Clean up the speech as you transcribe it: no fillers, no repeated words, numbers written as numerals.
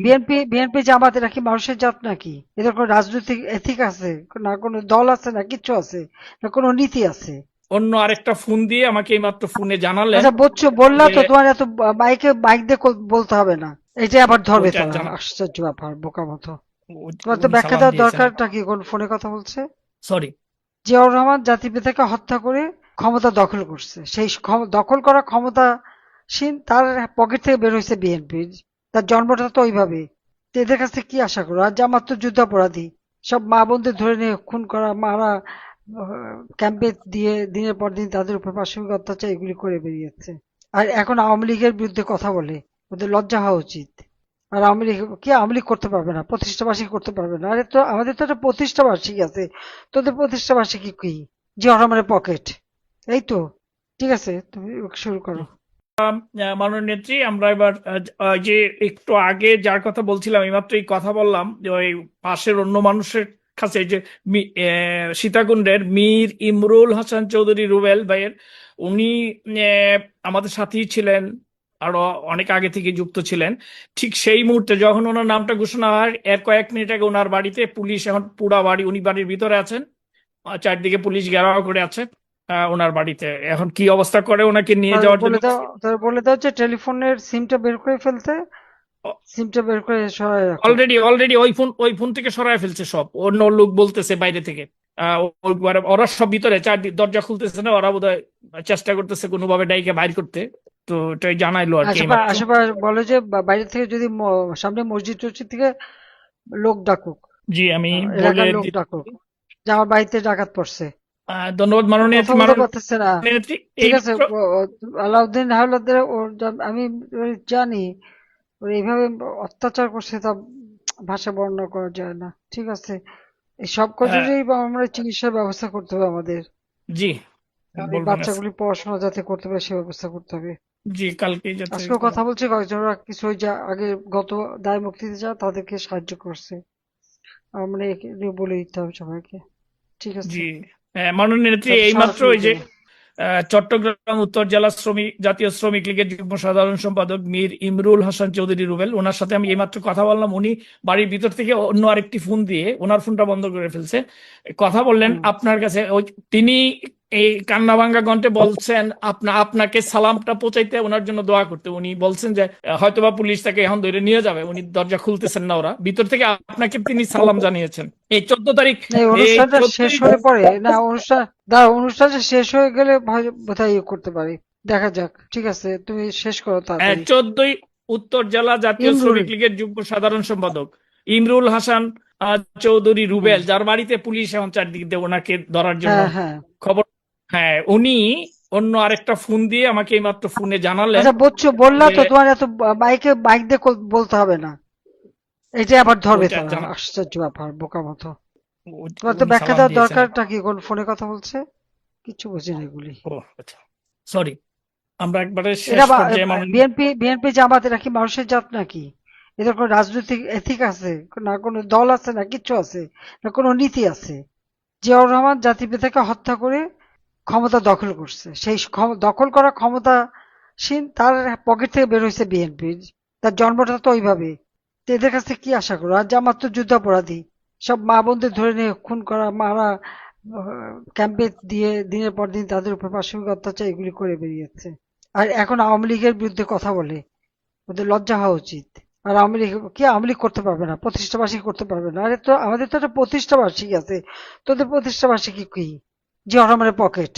BNP জামাত এরা কি মানুষের জাত নাকি? এদের কোনো রাজনৈতিক এথিক আছে? না কোনো দল আছে, না কিচ্ছু আছে, না কোনো নীতি আছে? অন্য আরেকটা ফোন দিয়ে আমাকে এইমাত্র ফোনে জানালেন আচ্ছা বুঝছো, বললা যে তো তোমার এত মাইক দিয়ে বলতে হবে না। এটা আবার ধরবে ওইটা তারা, জানা আশ্চর্য ব্যাপার, বোকা মতো। তোমার তো উনি ব্যাখ্যা সালাম দেওয়ার দিয়েছেন। দরকারটা কি? কোন ফোনে কথা বলছে? সরি। জিয়াউর রহমান জাতিপিতাকে হত্যা করে ক্ষমতা দখল করছে, সেই দখল করা ক্ষমতাসীন তার পকেট থেকে বের হয়েছে বিএনপি। তার জন্মটা তো ওইভাবে। তো এদের কাছে কি আশা করো? আর জামাত তো যুদ্ধাপরাধী, সব মা বোনদের ধরে নিয়ে খুন করা, মারা, ক্যাম্পে দিয়ে দিনের পর দিন তাদের উপর পাশবিক অত্যাচার এগুলি করে বেরিয়েছে। আর এখন আওয়ামী লীগের বিরুদ্ধে কথা বলে, ওদের লজ্জা হওয়া উচিত। আর আওয়ামী লীগ কি আওয়ামী লীগ করতে পারবে না? প্রতিষ্ঠা বার্ষিকী করতে পারবে না? আরে তো আমাদের তো একটা প্রতিষ্ঠা বার্ষিকী আছে, তোদের প্রতিষ্ঠা বার্ষিকী কি? জিয়া রহমানের পকেট, এই তো। ঠিক আছে, তুমি শুরু করো। মাননীয় নেত্রী, আমরা এবার যে একটু আগে যার কথা বলছিলাম, এইমাত্র এই কথা বললাম যে ওই পাশের অন্য মানুষের কাছে যে সীতাকুণ্ডের মীর ইমরুল হাসান চৌধুরী রুবেল ভাইয়ের, উনি আমাদের সাথেই ছিলেন, আরো অনেক আগে থেকে যুক্ত ছিলেন। ঠিক সেই মুহূর্তে যখন ওনার নামটা ঘোষণা হয়, এর কয়েক মিনিট আগে ওনার বাড়িতে পুলিশ, এখন পুরা বাড়ি, উনি বাড়ির ভিতরে আছেন, চারদিকে পুলিশ ঘেরাও করে আছে ওনার বাড়িতে। এখন কি অবস্থা করে ওনাকে নিয়ে তার যাওয়ার জন্য। বলে দাও, তার বলে দাও যে টেলিফোনের সিমটা বের করে ফেলতে, সিমটা বের করে সরাই রাখুক। অলরেডি অলরেডি ওই ফোন থেকে সরায় ফেলছে সব, অন্য লোক বলতেছে বাইরে থেকে। ওরা সব ভিতরে, চারদিক দরজা খুলতেছে না, ওরা বোধহয় চেষ্টা করতেছে কোনোভাবে ডাইকে বাইর করতে। তো এটাই জানাইলো আর কি আশেপাশে এইমাত্র। আশেপাশে বলে যে বাইরে থেকে যদি সামনে মসজিদ টসজিদ থেকে লোক ডাকুক, জি, আমি বলে এলাকার লোক ডাকুক, যে আমার বাড়িতে ডাকাত পড়ছে। ধন্যবাদ ও মাননীয় কথা নেত্রী। বলতে পারতেছে না। মাননীয় নেত্রী, ঠিক আছে, এইমাত্র আলাউদ্দিন হাওলাদার আমি জানি ওর এইভাবে অত্যাচার করছে, তা ভাষা বর্ণনা করা যায় না। ঠিক আছে, এই সব আহ, কজনেরই আমরা চিকিৎসার ব্যবস্থা করতে হবে আমাদের। জি আর এই বলবেন বাচ্চাগুলি পড়াশোনা যাতে করতে পারে সে ব্যবস্থা করতে হবে। জি, কালকেই যাতে আজকেও কথা বলছি কয়েকজন, ওরা কিছু ওই যা আগে গত দায় মুক্তিতে যা তাদেরকে সাহায্য করছে। আমরা একে বলে দিতে হবে সবাইকে। ঠিক আছে, জি। মাননীয় নেত্রী, যাতে সাহস এইমাত্র নিয়ে ওই যে দেয়। চট্টগ্রাম উত্তর জেলা জাতীয় শ্রমিক লীগের যুগ্ম সাধারণ সম্পাদক মীর ইমরুল হাসান চৌধুরী রুবেল, ওনার সাথে আমি এইমাত্র কথা বললাম। উনি বাড়ির ভিতর থেকে অন্য আরেকটি ফোন দিয়ে ওনার ফোনটা বন্ধ করে ফেলছে। কথা বললেন হুম। আপনার কাছে, ওই তিনি এই কান্নাভাঙ্গা কণ্ঠে বলছেন আপনাকে সালামটা পৌঁছাইতে, ওনার জন্য দোয়া করতে। উনি বলছেন যে হয়তোবা পুলিশ তাকে এখন ধরে নিয়ে যাবে, উনি দরজা খুলতেছেন না, ওরা ভিতর থেকে আপনাকে তিনি সালাম জানিয়েছেন। এই 14 তারিখ, এই এই অনুষ্ঠানটা শেষ 14ই হলে পরে না, অনুষ্ঠানটা শেষ হয়ে গেলে বোধহয় ইয়ে করতে পারি। দেখা যাক। ঠিক আছে, তুমি শেষ করো তাড়াতাড়ি। 14ই উত্তর জেলা জাতীয় ইমরুল। শ্রমিক লীগের যুগ্ম সাধারণ সম্পাদক ইমরুল হাসান চৌধুরী হুম। রুবেল, যার বাড়িতে পুলিশ এখন চারদিক দিয়ে ওনাকে ধরার জন্য হ্যাঁ, হ্যাঁ। খবর। হ্যাঁ, উনি অন্য আরেকটা ফোন দিয়ে আমাকে এইমাত্র ফোনে জানালেন আচ্ছা বুঝছো, বললা যে তো তোমার এত মাইক দিয়ে বলতে হবে না। এটা আবার ধরবে ওইটা তারা, জানা আশ্চর্য ব্যাপার, বোকা মতো। তোমার তো উনি ব্যাখ্যা সালাম দেওয়ার দিয়েছেন। দরকারটা কি? কোন ফোনে কথা বলছে? কিচ্ছু বুঝি না এগুলি। ও আচ্ছা, সরি। আমরা একবারে এরা শেষ পর্যায়ে মাননীয়। বিএনপি জামাত এরা কি মানুষের জাত নাকি? এদের কোনো রাজনৈতিক এথিক আছে? না কোনো দল আছে, না কিচ্ছু আছে, না কোনো নীতি আছে? জিয়াউর রহমান জাতিপিতাকে হত্যা করে ক্ষমতা দখল করছে, সেই দখল করা ক্ষমতাসীন তার পকেট থেকে বের হয়েছে বিএনপি। তার জন্মটা তো ওইভাবে। তো এদের কাছে কি আশা করো? আর জামাত তো যুদ্ধাপরাধী, সব মা বোনদের ধরে নিয়ে খুন করা, মারা, ক্যাম্পে দিয়ে দিনের পর দিন তাদের উপর পাশবিক অত্যাচার এগুলি করে বেরিয়েছে। আর এখন আওয়ামী লীগের বিরুদ্ধে কথা বলে, ওদের লজ্জা হওয়া উচিত। আর আওয়ামী লীগ কি আওয়ামী লীগ করতে পারবে না? প্রতিষ্ঠা বার্ষিকী করতে পারবে না? আরে তো আমাদের তো একটা প্রতিষ্ঠা বার্ষিকী আছে, তোদের প্রতিষ্ঠা বার্ষিকী কি? জিয়া রহমানের পকেট,